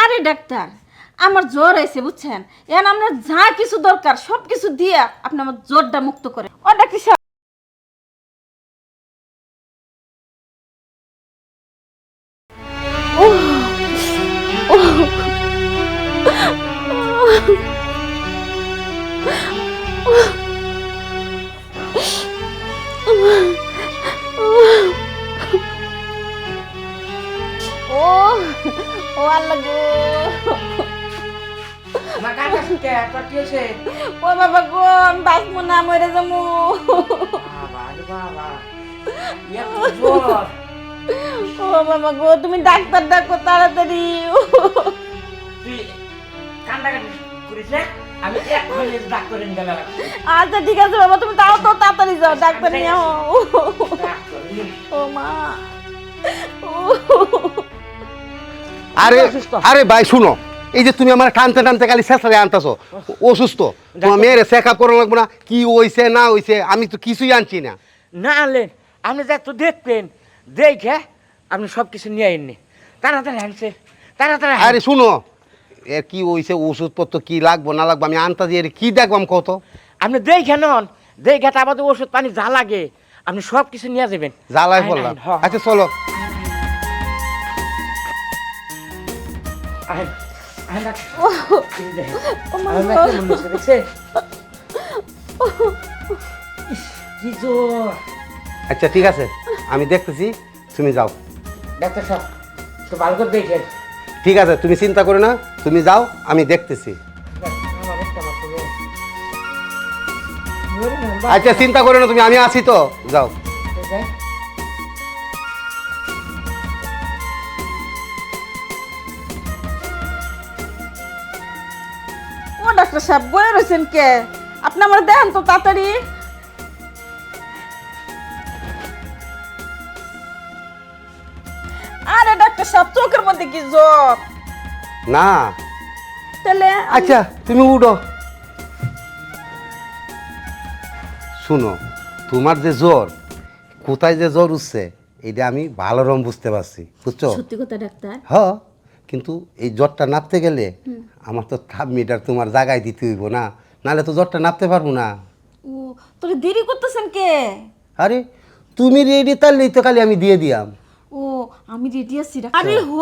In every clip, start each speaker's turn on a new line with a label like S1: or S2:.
S1: আরে ডাক্তার, আমার জ্বর হয়েছে বুঝছেন, এখন আপনার যা কিছু দরকার সব কিছু দিয়ে আপনি আমার জ্বরটা মুক্ত করেন। ও ডাক্তার সাহেব, ও ও আল্লাহ গো,
S2: মা কাকা সুকে তোর কি হয়েছে?
S1: ও বাবা গো, আমি বাঁচবো না, মরে যাবো।
S2: বাবা রে বাবা, এত জ্বর।
S1: ও বাবা গো, তুমি ডাক্তার ডাকো তাড়াতাড়ি।
S2: তুই কান্দাকাটি করিস না, আমি এক্ষুনি ডাক্তারে নিয়ে গেলাম।
S1: আচ্ছা ঠিক আছে বাবা, তুমি তাও তো তাড়াতাড়ি যাও, ডাক্তার নিয়ে আও। ও মা,
S3: আরে আরে ভাই শুনো, এই যে তুমি আমার টানতে টানতে খালি শেষারে আনতেছো, অসুস্থ, তোমার মেয়ের চেক আপ করা লাগবে না, কি হইছে না হইছে আমি তো কিছুই আনছি না।
S2: না আনলেন, আপনি যা তো দেখবেন, দেখে আপনি সব কিছু নিয়ে আইননি। তাড়াতাড়ি আনছে, তাড়াতাড়ি
S3: আরে শুনো, এর কি হইছে, ওষুধপত্র কি লাগবো না লাগবো আমি আনতে দিয়ে কি দেখবাম কত।
S2: আপনি দেখে নন, দেখে তারপর ওষুধ পানি যা লাগে আপনি সব কিছু নিয়ে যাবেন।
S3: জ্বালাই
S2: আইন,
S3: পড়লাম।
S2: আইন, হ।
S3: আচ্ছা চলো।
S2: আইন, আইন, ডাক্তার। এই দেখেন,
S1: ও মা
S2: আমার
S1: গো।
S2: মেয়ে কেমন হয়েছে, দেখছেন? ইস, কি জ্বর।
S3: আচ্ছা ঠিক আছে, আমি দেখতেছি, তুমি যাও।
S2: ডাক্তার সাহেব একটু ভালো করে দেখেন।
S3: ঠিক আছে, তুমি চিন্তা করো না, তুমি যাও, আমি দেখতেছি।
S2: আমার একটা মাত্র মেয়ে। ধরে নেন, বাবা।
S3: আচ্ছা চিন্তা করো না তুমি, আমি আছি তো, যাও।
S2: ঠিক আছে।
S1: ও ডাক্তার সাহেব, বয়ে রয়েছেন কে? আপনি আমার দেন তো তাড়াতাড়ি। আরে ডাক্তার সাহেব, চোখের মধ্যে কি জ্বর?
S3: না
S1: তাহলে
S3: আচ্ছা তুমি উঠো। শুনো, তোমার যে জ্বর, কোথায় যে জ্বর উঠছে এটা আমি ভালো রকম বুঝতে পারছি, বুঝছো?
S1: সত্যি কথা ডাক্তার।
S3: হ, কিন্তু এই জ্বরটা নাপতে গেলে আমার তো থার্ড মিটার তোমার জায়গায় দিতে হইব না, নাহলে তো জ্বরটা নাপতে পারবো না।
S1: ও, তোরে দেরি করতেছেন কে?
S3: আরে তুমি রেডি তাহলেই তো খালি আমি দিয়ে দিয়াম,
S1: ও, আমি রেডি আছি ডাক্তার। আরে হ,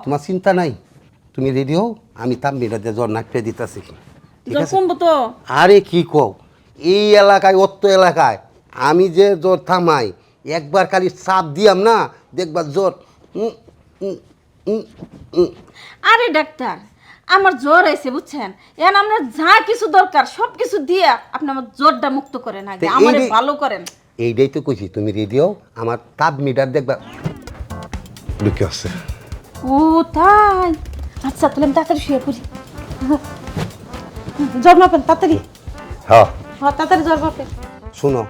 S3: তোমার চিন্তা নাই, তুমি রেডি হও, আমি থার্ড মিটার দিয়ে জ্বর নাপতে দিতেছি, ঠিক
S1: জ্বর
S3: আছে?
S1: কমবো তো?
S3: আরে কি কও, এই এলাকায় অত এলাকায় আমি যে জ্বর থামাই, একবার খালি চাপ দিয়াম না, দেখবার জ্বর
S1: আরে ডাক্তার, আমার জ্বর হয়েছে বুঝছেন, এখন আপনার যা কিছু দরকার সব কিছু দিয়ে আপনি আমার জ্বরটা মুক্ত করেন, আগে
S3: তো এই
S1: আমারে
S3: যে-
S1: ভালো করেন।
S3: এইটাই তো কইছি, তুমি রেডি হও, আমার তাপ মিটার দেখবা ঢুকে আসছে।
S1: ও তাই, আচ্ছা তাহলে আমি তাড়াতাড়ি শুয়ে পড়ি। জ্বর মাপেন তাড়াতাড়ি।
S3: হ্যাঁ
S1: হ্যাঁ তাড়াতাড়ি জ্বর মাপেন।
S3: শুনো,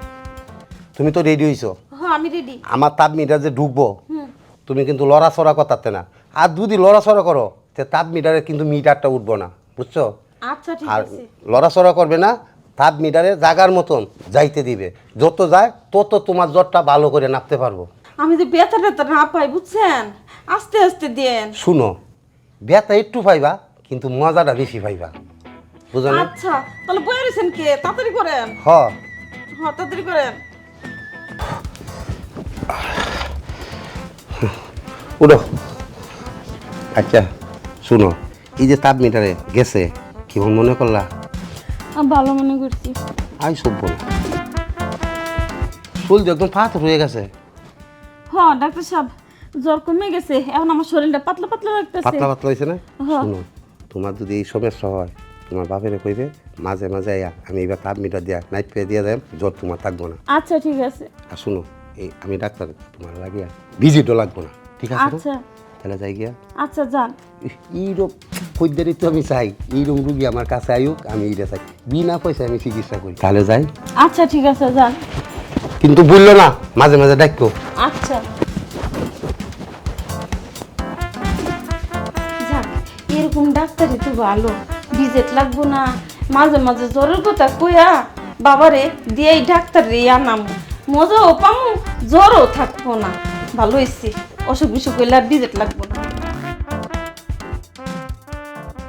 S3: তুমি তো রেডি হইছো,
S1: হ্যাঁ আমি রেডি।
S3: আমার তাপ মিটার যে ঢুকবো,
S1: হুম,
S3: তুমি কিন্তু লড়াচড়া করতে না, আর যদি লড়াচড়া করো তে তাপ মিটারে কিন্তু মিটারটা উঠবো না, বুঝছো?
S1: আচ্ছা ঠিক
S3: আর
S1: আছে।
S3: লড়াচড়া করবে না, তাপ মিটারে জাগার মতন যাইতে দিবে, যত যায় তত তোমার জ্বরটা ভালো করে নাপতে পারবো।
S1: আমি যে ব্যথা ব্যথা না পাই বুঝছেন, আস্তে আস্তে দেন।
S3: শুনো, ব্যথা একটু পাইবা কিন্তু মজাটা বেশি পাইবা, বুঝো না?
S1: আচ্ছা তাহলে বয়ে রয়েছেন কে? তাড়াতাড়ি করেন।
S3: হ,
S1: হ্যাঁ তাড়াতাড়ি করেন।
S3: উঠো। আচ্ছা শুনো, এই যে তাপ মিটারে গেছে, কেমন মনে করলা?
S1: আমি ভালো মনে করছি।
S3: আই সব বল, শরীর একদম পাথর হয়ে গেছে।
S1: হ্যাঁ ডাক্তার সাহেব, জ্বর কমে গেছে, এখন আমার শরীরটা পাতলা পাতলা লাগতেছে।
S3: পাতলা পাতলা হয়েছে না?
S1: হ্যাঁ।
S3: শুনো, তোমার যদি এই সমস্যা হয়, তোমার বাপেরে কইবে মাঝে মাঝে আইয়া আমি এবার তাপ মিটার দিয়া নাইট পেয়ে দিয়ে দেয়, জ্বর তোমার থাকবো না।
S1: আচ্ছা ঠিক আছে।
S3: আর শুনো, এই আমি ডাক্তার তোমার লাগিয়া ভিজিটও লাগবো না, ঠিক আছে না?
S1: আচ্ছা
S3: তাহলে যাই গিয়া
S1: আচ্ছা যান।
S3: এইরকম খদ্দেরই তো আমি চাই, এইরকম রুগী আমার কাছে আয়ুক, আমি এইটা চাই, বিনা পয়সায় আমি চিকিৎসা করি। তাহলে যাই,
S1: আচ্ছা ঠিক আছে যান।
S3: কিন্তু বললো না মাঝে মাঝে ডাকো।
S1: আচ্ছা যাক, এরকম ডাক্তারই তো ভালো, ভিজিট লাগবো না, মাঝে মাঝে জ্বরের কথা কইয়া বাবারে দিয়ে এই ডাক্তার রে আনাম, মজাও পামু, জ্বরও থাকবো না। ভালো হয়েছে, অসুখ বিসুখ হইলে আর ভিজিট লাগবো